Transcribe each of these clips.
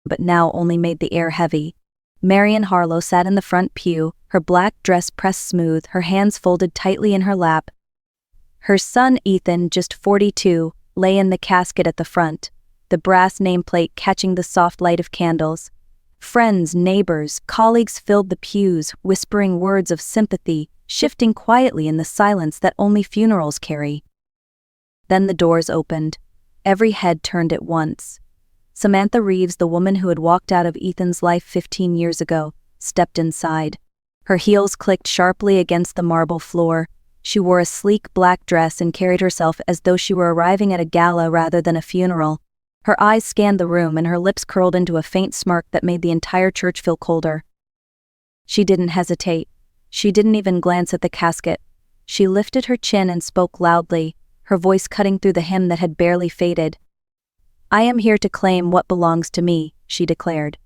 but now only made the air heavy. Marian Harlow sat in the front pew, her black dress pressed smooth, her hands folded tightly in her lap. Her son Ethan, just 42, lay in the casket at the front, the brass nameplate catching the soft light of candles. Friends, neighbors, colleagues filled the pews, whispering words of sympathy, shifting quietly in the silence that only funerals carry. Then the doors opened. Every head turned at once. Samantha Reeves, the woman who had walked out of Ethan's life 15 years ago, stepped inside. Her heels clicked sharply against the marble floor. She wore a sleek black dress and carried herself as though she were arriving at a gala rather than a funeral. Her eyes scanned the room and her lips curled into a faint smirk that made the entire church feel colder. She didn't hesitate. She didn't even glance at the casket. She lifted her chin and spoke loudly, her voice cutting through the hymn that had barely faded. "I am here to claim what belongs to me," she declared.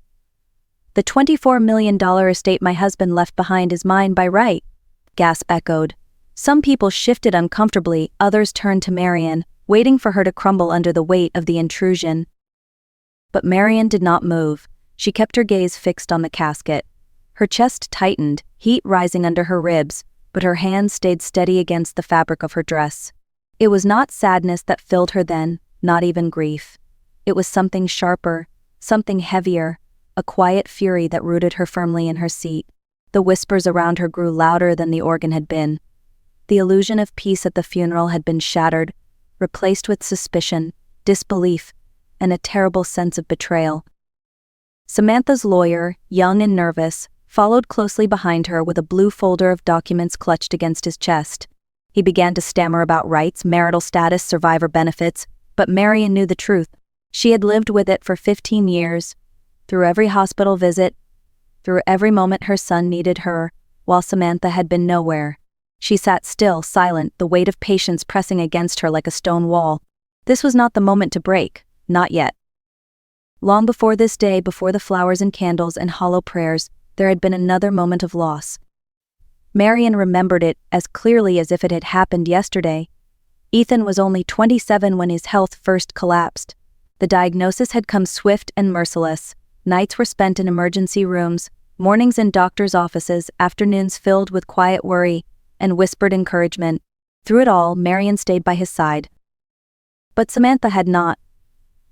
"The $24 million estate my husband left behind is mine by right," gasp echoed. Some people shifted uncomfortably, others turned to Marian, waiting for her to crumble under the weight of the intrusion. But Marian did not move. She kept her gaze fixed on the casket. Her chest tightened, heat rising under her ribs, but her hands stayed steady against the fabric of her dress. It was not sadness that filled her then, not even grief. It was something sharper, something heavier, a quiet fury that rooted her firmly in her seat. The whispers around her grew louder than the organ had been. The illusion of peace at the funeral had been shattered, replaced with suspicion, disbelief, and a terrible sense of betrayal. Samantha's lawyer, young and nervous, followed closely behind her with a blue folder of documents clutched against his chest. He began to stammer about rights, marital status, survivor benefits, but Marian knew the truth. She had lived with it for 15 years, through every hospital visit, through every moment her son needed her, while Samantha had been nowhere. She sat still, silent, the weight of patience pressing against her like a stone wall. This was not the moment to break, not yet. Long before this day, before the flowers and candles and hollow prayers, there had been another moment of loss. Marian remembered it as clearly as if it had happened yesterday. Ethan was only 27 when his health first collapsed. The diagnosis had come swift and merciless. Nights were spent in emergency rooms, mornings in doctors' offices, afternoons filled with quiet worry and whispered encouragement. Through it all, Marian stayed by his side. But Samantha had not.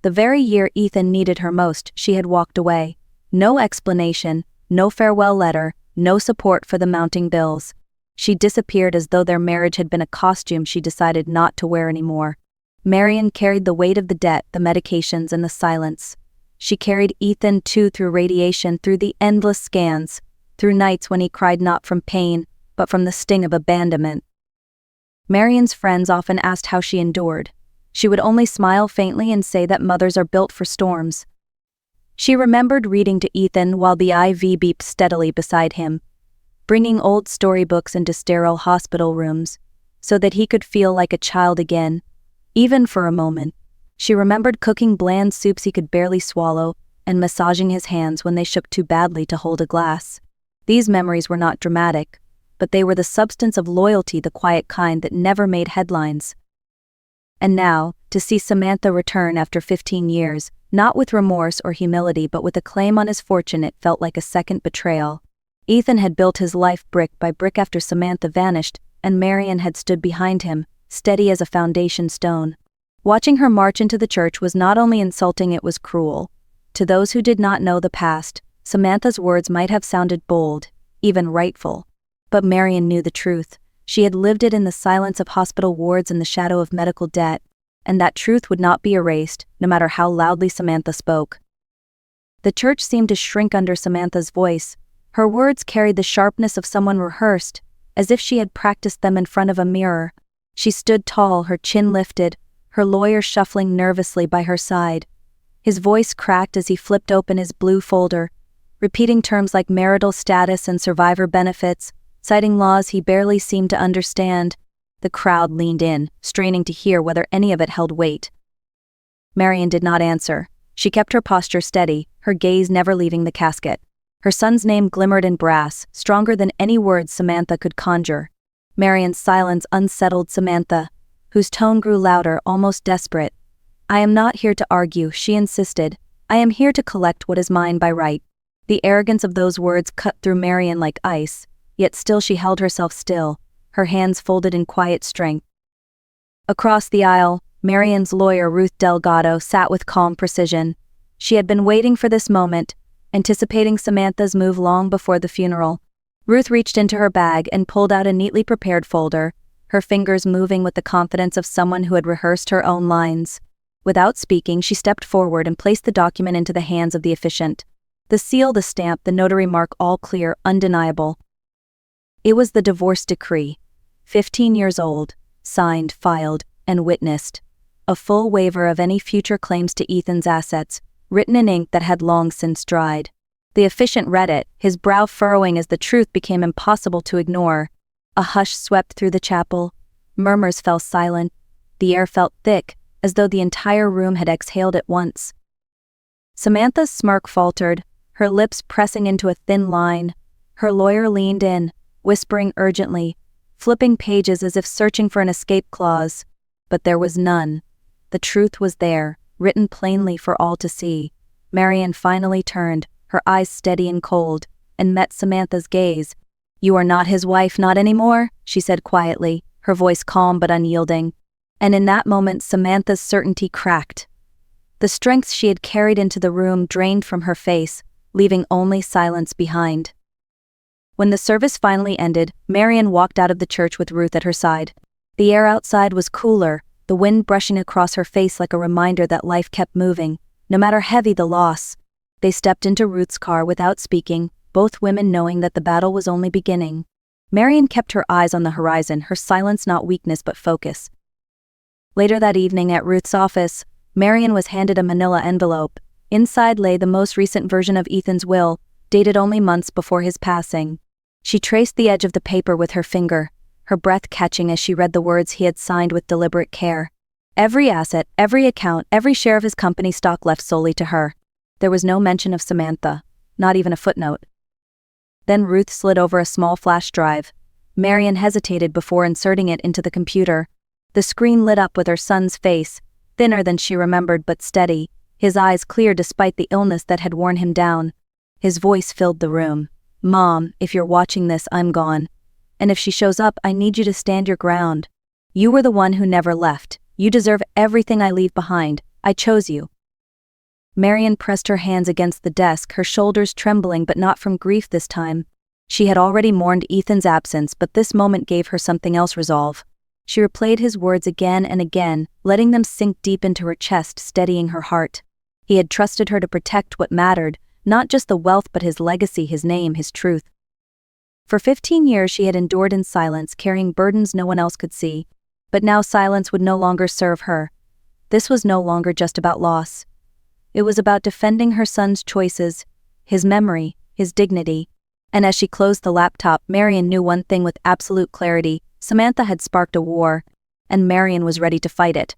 The very year Ethan needed her most, she had walked away. No explanation, no farewell letter, no support for the mounting bills. She disappeared as though their marriage had been a costume she decided not to wear anymore. Marian carried the weight of the debt, the medications, and the silence. She carried Ethan too, through radiation, through the endless scans, through nights when he cried not from pain, but from the sting of abandonment. Marian's friends often asked how she endured. She would only smile faintly and say that mothers are built for storms. She remembered reading to Ethan while the IV beeped steadily beside him, bringing old storybooks into sterile hospital rooms, so that he could feel like a child again, even for a moment. She remembered cooking bland soups he could barely swallow, and massaging his hands when they shook too badly to hold a glass. These memories were not dramatic, but they were the substance of loyalty, the quiet kind that never made headlines. And now, to see Samantha return after 15 years, not with remorse or humility but with a claim on his fortune, it felt like a second betrayal. Ethan had built his life brick by brick after Samantha vanished, and Marian had stood behind him, steady as a foundation stone. Watching her march into the church was not only insulting, it was cruel. To those who did not know the past, Samantha's words might have sounded bold, even rightful. But Marian knew the truth. She had lived it in the silence of hospital wards and the shadow of medical debt, and that truth would not be erased, no matter how loudly Samantha spoke. The church seemed to shrink under Samantha's voice. Her words carried the sharpness of someone rehearsed, as if she had practiced them in front of a mirror. She stood tall, her chin lifted, her lawyer shuffling nervously by her side. His voice cracked as he flipped open his blue folder, repeating terms like marital status and survivor benefits, citing laws he barely seemed to understand. The crowd leaned in, straining to hear whether any of it held weight. Marian did not answer. She kept her posture steady, her gaze never leaving the casket. Her son's name glimmered in brass, stronger than any words Samantha could conjure. Marian's silence unsettled Samantha, whose tone grew louder, almost desperate. "I am not here to argue," she insisted. I am here to collect what is mine by right. The arrogance of those words cut through Marian like ice, yet still she held herself still, her hands folded in quiet strength. Across the aisle, Marian's lawyer Ruth Delgado sat with calm precision. She had been waiting for this moment, anticipating Samantha's move long before the funeral. Ruth reached into her bag and pulled out a neatly prepared folder, her fingers moving with the confidence of someone who had rehearsed her own lines. Without speaking, she stepped forward and placed the document into the hands of the officiant. The seal, the stamp, the notary mark, all clear, undeniable. It was the divorce decree. 15 years old, signed, filed, and witnessed. A full waiver of any future claims to Ethan's assets, written in ink that had long since dried. The officiant read it, his brow furrowing as the truth became impossible to ignore. A hush swept through the chapel. Murmurs fell silent. The air felt thick, as though the entire room had exhaled at once. Samantha's smirk faltered, her lips pressing into a thin line. Her lawyer leaned in, whispering urgently, flipping pages as if searching for an escape clause. But there was none. The truth was there, written plainly for all to see. Marian finally turned, her eyes steady and cold, and met Samantha's gaze. "You are not his wife, not anymore," she said quietly, her voice calm but unyielding. And in that moment Samantha's certainty cracked. The strength she had carried into the room drained from her face, leaving only silence behind. When the service finally ended, Marian walked out of the church with Ruth at her side. The air outside was cooler, the wind brushing across her face like a reminder that life kept moving, no matter heavy the loss. They stepped into Ruth's car without speaking, both women knowing that the battle was only beginning. Marian kept her eyes on the horizon, her silence not weakness but focus. Later that evening at Ruth's office, Marian was handed a manila envelope. Inside lay the most recent version of Ethan's will, dated only months before his passing. She traced the edge of the paper with her finger, her breath catching as she read the words he had signed with deliberate care. Every asset, every account, every share of his company stock left solely to her. There was no mention of Samantha, not even a footnote. Then Ruth slid over a small flash drive. Marian hesitated before inserting it into the computer. The screen lit up with her son's face, thinner than she remembered but steady, his eyes clear despite the illness that had worn him down. His voice filled the room. "Mom, if you're watching this, I'm gone. And if she shows up, I need you to stand your ground. You were the one who never left. You deserve everything I leave behind. I chose you." Marian pressed her hands against the desk, her shoulders trembling but not from grief this time. She had already mourned Ethan's absence, but this moment gave her something else resolve. She replayed his words again and again, letting them sink deep into her chest, steadying her heart. He had trusted her to protect what mattered, not just the wealth but his legacy, his name, his truth. For 15 years she had endured in silence, carrying burdens no one else could see. But now silence would no longer serve her. This was no longer just about loss. It was about defending her son's choices, his memory, his dignity. And as she closed the laptop, Marian knew one thing with absolute clarity: Samantha had sparked a war, and Marian was ready to fight it.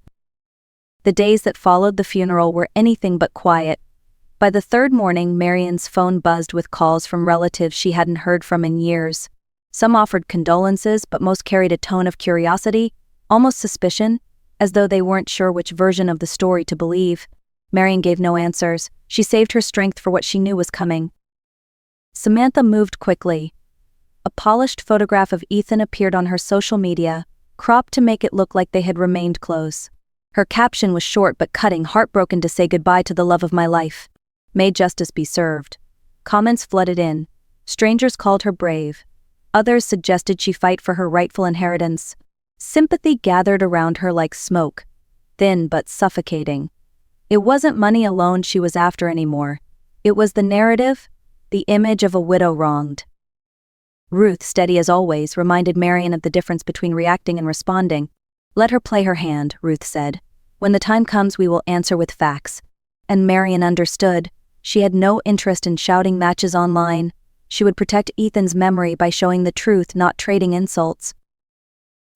The days that followed the funeral were anything but quiet. By the third morning, Marian's phone buzzed with calls from relatives she hadn't heard from in years. Some offered condolences, but most carried a tone of curiosity, almost suspicion, as though they weren't sure which version of the story to believe. Marian gave no answers. She saved her strength for what she knew was coming. Samantha moved quickly. A polished photograph of Ethan appeared on her social media, cropped to make it look like they had remained close. Her caption was short but cutting: "Heartbroken to say goodbye to the love of my life. May justice be served." Comments flooded in. Strangers called her brave. Others suggested she fight for her rightful inheritance. Sympathy gathered around her like smoke, thin but suffocating. It wasn't money alone she was after anymore. It was the narrative, the image of a widow wronged. Ruth, steady as always, reminded Marian of the difference between reacting and responding. "Let her play her hand," Ruth said. "When the time comes, we will answer with facts." And Marian understood. She had no interest in shouting matches online. She would protect Ethan's memory by showing the truth, not trading insults.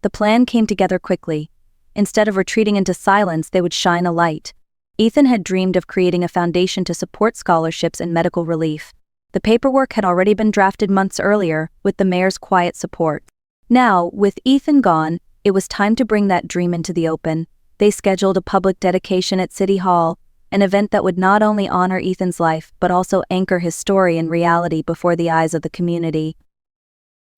The plan came together quickly. Instead of retreating into silence, they would shine a light. Ethan had dreamed of creating a foundation to support scholarships and medical relief. The paperwork had already been drafted months earlier, with the mayor's quiet support. Now, with Ethan gone, it was time to bring that dream into the open. They scheduled a public dedication at City Hall, an event that would not only honor Ethan's life but also anchor his story in reality before the eyes of the community.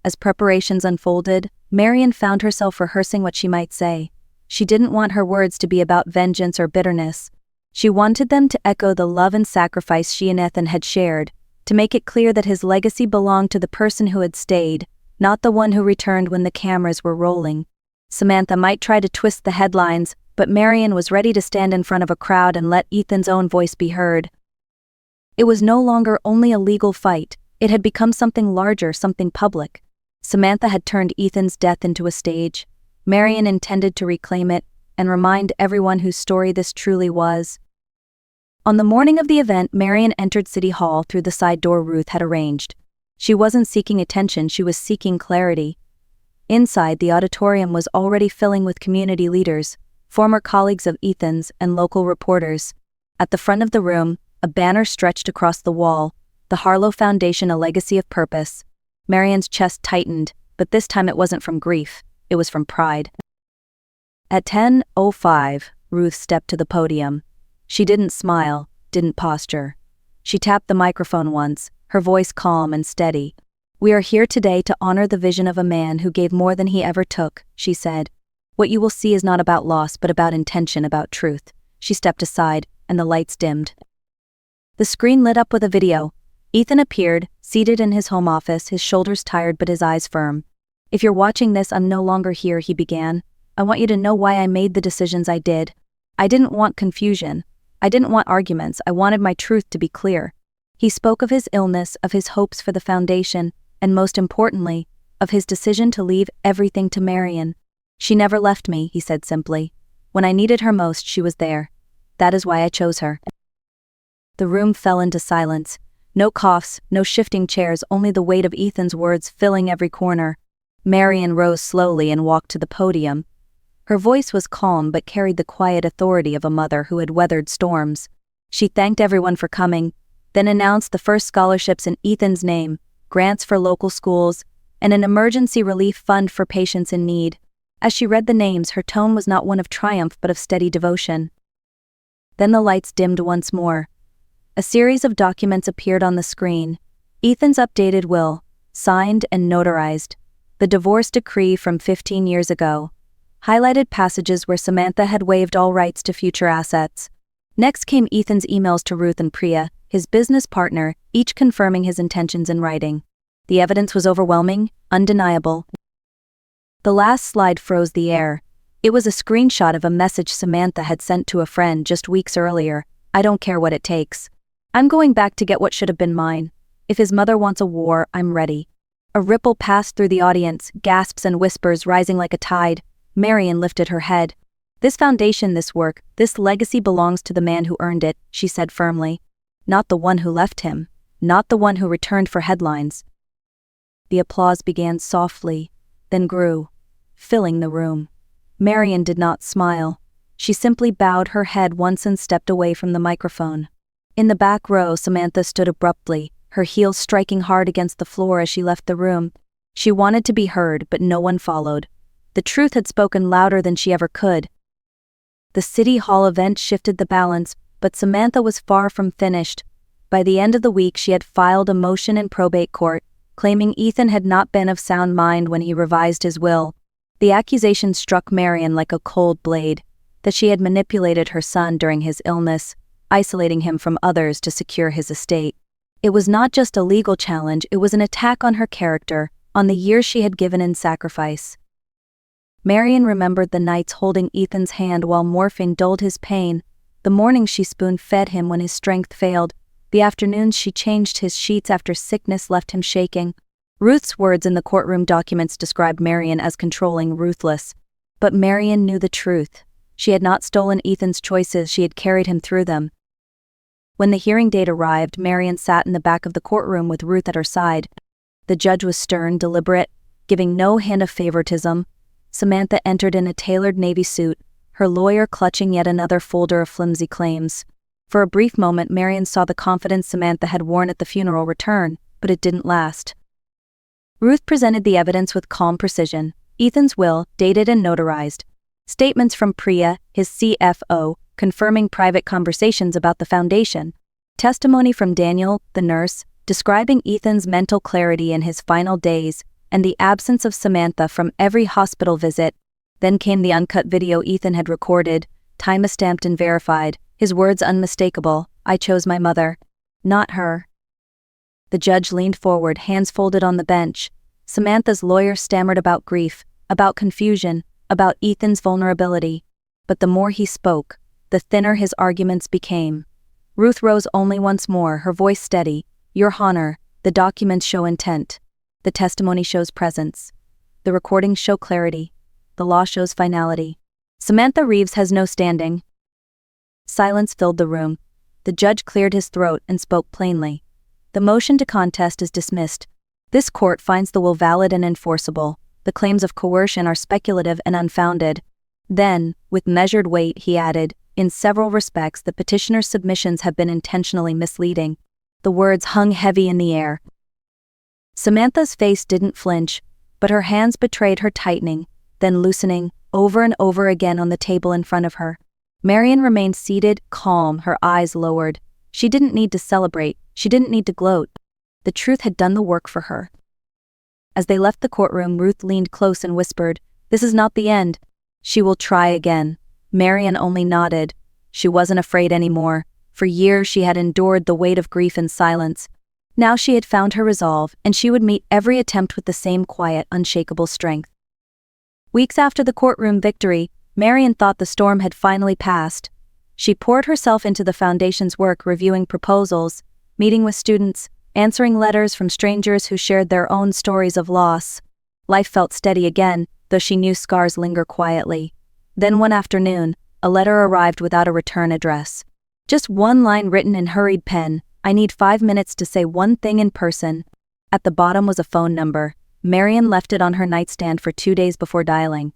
As preparations unfolded, Marian found herself rehearsing what she might say. She didn't want her words to be about vengeance or bitterness. She wanted them to echo the love and sacrifice she and Ethan had shared, to make it clear that his legacy belonged to the person who had stayed, not the one who returned when the cameras were rolling. Samantha might try to twist the headlines, but Marian was ready to stand in front of a crowd and let Ethan's own voice be heard. It was no longer only a legal fight, it had become something larger, something public. Samantha had turned Ethan's death into a stage. Marian intended to reclaim it and remind everyone whose story this truly was. On the morning of the event, Marian entered City Hall through the side door Ruth had arranged. She wasn't seeking attention, she was seeking clarity. Inside, the auditorium was already filling with community leaders, former colleagues of Ethan's, and local reporters. At the front of the room, a banner stretched across the wall, "The Harlow Foundation, a Legacy of Purpose." Marian's chest tightened, but this time it wasn't from grief, it was from pride. At 10:05, Ruth stepped to the podium. She didn't smile, didn't posture. She tapped the microphone once, her voice calm and steady. "We are here today to honor the vision of a man who gave more than he ever took," she said. "What you will see is not about loss but about intention, about truth." She stepped aside, and the lights dimmed. The screen lit up with a video. Ethan appeared, seated in his home office, his shoulders tired but his eyes firm. "If you're watching this, I'm no longer here," he began. "I want you to know why I made the decisions I did. I didn't want confusion. I didn't want arguments. I wanted my truth to be clear." He spoke of his illness, of his hopes for the foundation, and most importantly, of his decision to leave everything to Marian. "She never left me," he said simply. "When I needed her most, she was there. That is why I chose her." The room fell into silence. No coughs, no shifting chairs, only the weight of Ethan's words filling every corner. Marian rose slowly and walked to the podium. Her voice was calm but carried the quiet authority of a mother who had weathered storms. She thanked everyone for coming, then announced the first scholarships in Ethan's name, grants for local schools, and an emergency relief fund for patients in need. As she read the names, her tone was not one of triumph but of steady devotion. Then the lights dimmed once more. A series of documents appeared on the screen. Ethan's updated will, signed and notarized. The divorce decree from 15 years ago. Highlighted passages where Samantha had waived all rights to future assets. Next came Ethan's emails to Ruth and Priya, his business partner, each confirming his intentions in writing. The evidence was overwhelming, undeniable. The last slide froze the air. It was a screenshot of a message Samantha had sent to a friend just weeks earlier. "I don't care what it takes. I'm going back to get what should have been mine. If his mother wants a war, I'm ready." A ripple passed through the audience, gasps and whispers rising like a tide. Marian lifted her head. "This foundation, this work, this legacy belongs to the man who earned it," she said firmly. "Not the one who left him. Not the one who returned for headlines." The applause began softly, then grew, filling the room. Marian did not smile. She simply bowed her head once and stepped away from the microphone. In the back row, Samantha stood abruptly, her heels striking hard against the floor as she left the room. She wanted to be heard, but no one followed. The truth had spoken louder than she ever could. The City Hall event shifted the balance, but Samantha was far from finished. By the end of the week, she had filed a motion in probate court, claiming Ethan had not been of sound mind when he revised his will. The accusation struck Marian like a cold blade, that she had manipulated her son during his illness, isolating him from others to secure his estate. It was not just a legal challenge, it was an attack on her character, on the years she had given in sacrifice. Marian remembered the nights holding Ethan's hand while morphine dulled his pain, the mornings she spoon-fed him when his strength failed, the afternoons she changed his sheets after sickness left him shaking. Ruth's words in the courtroom documents described Marian as controlling, ruthless. But Marian knew the truth. She had not stolen Ethan's choices, she had carried him through them. When the hearing date arrived, Marian sat in the back of the courtroom with Ruth at her side. The judge was stern, deliberate, giving no hint of favoritism. Samantha entered in a tailored navy suit, her lawyer clutching yet another folder of flimsy claims. For a brief moment, Marian saw the confidence Samantha had worn at the funeral return, but it didn't last. Ruth presented the evidence with calm precision. Ethan's will, dated and notarized. Statements from Priya, his CFO, confirming private conversations about the foundation. Testimony from Daniel, the nurse, describing Ethan's mental clarity in his final days, and the absence of Samantha from every hospital visit. Then came the uncut video Ethan had recorded, time-stamped and verified, his words unmistakable: "I chose my mother, not her." The judge leaned forward, hands folded on the bench. Samantha's lawyer stammered about grief, about confusion, about Ethan's vulnerability. But the more he spoke, the thinner his arguments became. Ruth rose only once more, her voice steady. "Your Honor, the documents show intent. The testimony shows presence. The recordings show clarity. The law shows finality. Samantha Reeves has no standing." Silence filled the room. The judge cleared his throat and spoke plainly. "The motion to contest is dismissed. This court finds the will valid and enforceable. The claims of coercion are speculative and unfounded." Then, with measured weight, he added, "In several respects, the petitioner's submissions have been intentionally misleading." The words hung heavy in the air. Samantha's face didn't flinch, but her hands betrayed her tightening, then loosening, over and over again on the table in front of her. Marian remained seated, calm, her eyes lowered. She didn't need to celebrate, she didn't need to gloat. The truth had done the work for her. As they left the courtroom, Ruth leaned close and whispered, "This is not the end. She will try again." Marian only nodded. She wasn't afraid anymore. For years she had endured the weight of grief in silence. Now she had found her resolve, and she would meet every attempt with the same quiet, unshakable strength. Weeks after the courtroom victory, Marian thought the storm had finally passed. She poured herself into the foundation's work, reviewing proposals, meeting with students, answering letters from strangers who shared their own stories of loss. Life felt steady again, though she knew scars linger quietly. Then one afternoon, a letter arrived without a return address. Just one line written in hurried pen: "I need 5 minutes to say one thing in person." At the bottom was a phone number. Marian left it on her nightstand for 2 days before dialing.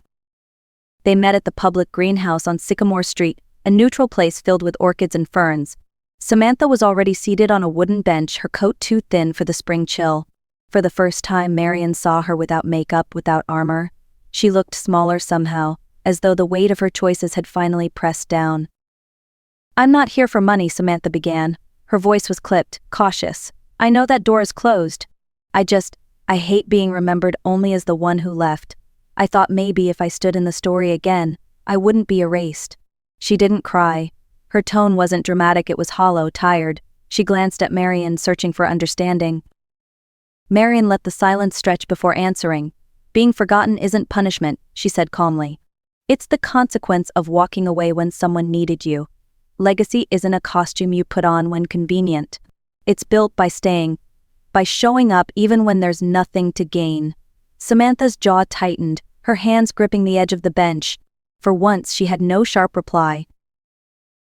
They met at the public greenhouse on Sycamore Street, a neutral place filled with orchids and ferns. Samantha was already seated on a wooden bench, her coat too thin for the spring chill. For the first time, Marian saw her without makeup, without armor. She looked smaller somehow, as though the weight of her choices had finally pressed down. "I'm not here for money," Samantha began. Her voice was clipped, cautious. "I know that door is closed. I hate being remembered only as the one who left. I thought maybe if I stood in the story again, I wouldn't be erased." She didn't cry. Her tone wasn't dramatic, it was hollow, tired. She glanced at Marian, searching for understanding. Marian let the silence stretch before answering. "Being forgotten isn't punishment," she said calmly. "It's the consequence of walking away when someone needed you. Legacy isn't a costume you put on when convenient. It's built by staying, by showing up even when there's nothing to gain." Samantha's jaw tightened, her hands gripping the edge of the bench. For once, she had no sharp reply.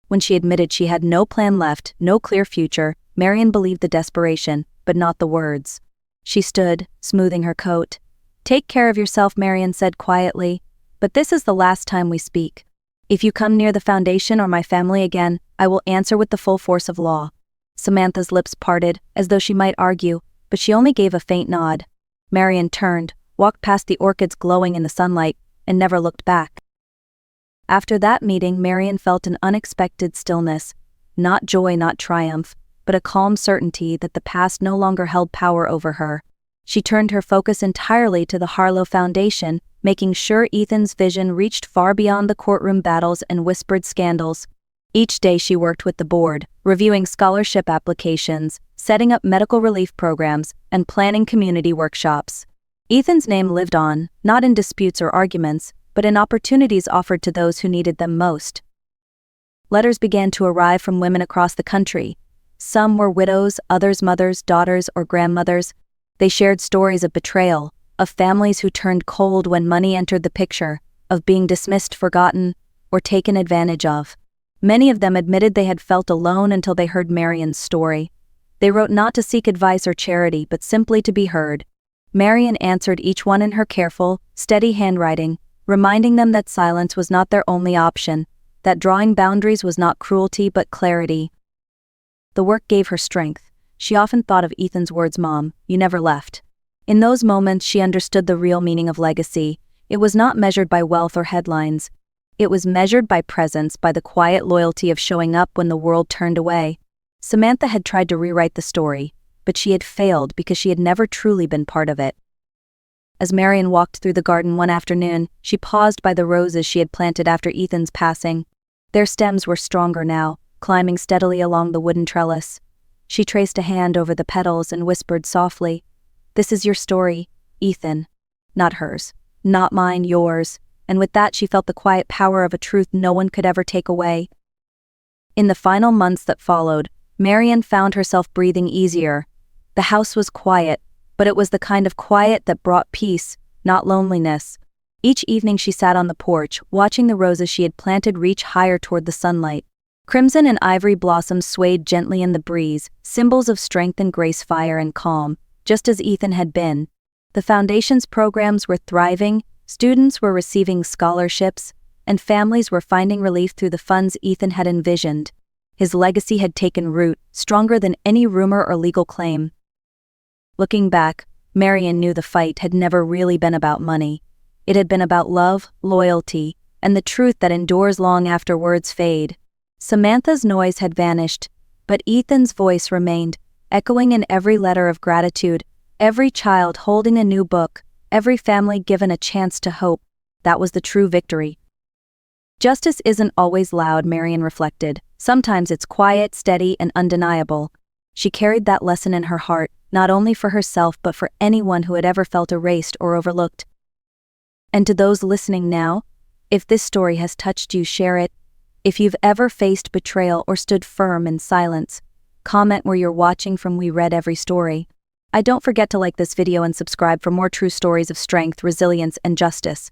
When she admitted she had no plan left, no clear future, Marian believed the desperation, but not the words. She stood, smoothing her coat. "Take care of yourself," Marian said quietly, "but this is the last time we speak. If you come near the foundation or my family again, I will answer with the full force of law." Samantha's lips parted, as though she might argue, but she only gave a faint nod. Marian turned, walked past the orchids glowing in the sunlight, and never looked back. After that meeting, Marian felt an unexpected stillness, not joy, not triumph, but a calm certainty that the past no longer held power over her. She turned her focus entirely to the Harlow Foundation, making sure Ethan's vision reached far beyond the courtroom battles and whispered scandals. Each day she worked with the board, reviewing scholarship applications, setting up medical relief programs, and planning community workshops. Ethan's name lived on, not in disputes or arguments, but in opportunities offered to those who needed them most. Letters began to arrive from women across the country. Some were widows, others mothers, daughters, or grandmothers. They shared stories of betrayal, of families who turned cold when money entered the picture, of being dismissed, forgotten, or taken advantage of. Many of them admitted they had felt alone until they heard Marian's story. They wrote not to seek advice or charity, but simply to be heard. Marian answered each one in her careful, steady handwriting, reminding them that silence was not their only option, that drawing boundaries was not cruelty but clarity. The work gave her strength. She often thought of Ethan's words, "Mom, you never left." In those moments she understood the real meaning of legacy. It was not measured by wealth or headlines. It was measured by presence, by the quiet loyalty of showing up when the world turned away. Samantha had tried to rewrite the story, but she had failed because she had never truly been part of it. As Marian walked through the garden one afternoon, she paused by the roses she had planted after Ethan's passing. Their stems were stronger now, climbing steadily along the wooden trellis. She traced a hand over the petals and whispered softly, "This is your story, Ethan. Not hers. Not mine, yours." And with that she felt the quiet power of a truth no one could ever take away. In the final months that followed, Marian found herself breathing easier. The house was quiet, but it was the kind of quiet that brought peace, not loneliness. Each evening she sat on the porch, watching the roses she had planted reach higher toward the sunlight. Crimson and ivory blossoms swayed gently in the breeze, symbols of strength and grace, fire and calm, just as Ethan had been. The Foundation's programs were thriving, students were receiving scholarships, and families were finding relief through the funds Ethan had envisioned. His legacy had taken root, stronger than any rumor or legal claim. Looking back, Marian knew the fight had never really been about money. It had been about love, loyalty, and the truth that endures long after words fade. Samantha's noise had vanished, but Ethan's voice remained, echoing in every letter of gratitude, every child holding a new book, every family given a chance to hope. That was the true victory. Justice isn't always loud, Marian reflected. Sometimes it's quiet, steady, and undeniable. She carried that lesson in her heart, not only for herself but for anyone who had ever felt erased or overlooked. And to those listening now, if this story has touched you, share it. If you've ever faced betrayal or stood firm in silence, comment where you're watching from. We read every story. Don't forget to like this video and subscribe for more true stories of strength, resilience, and justice.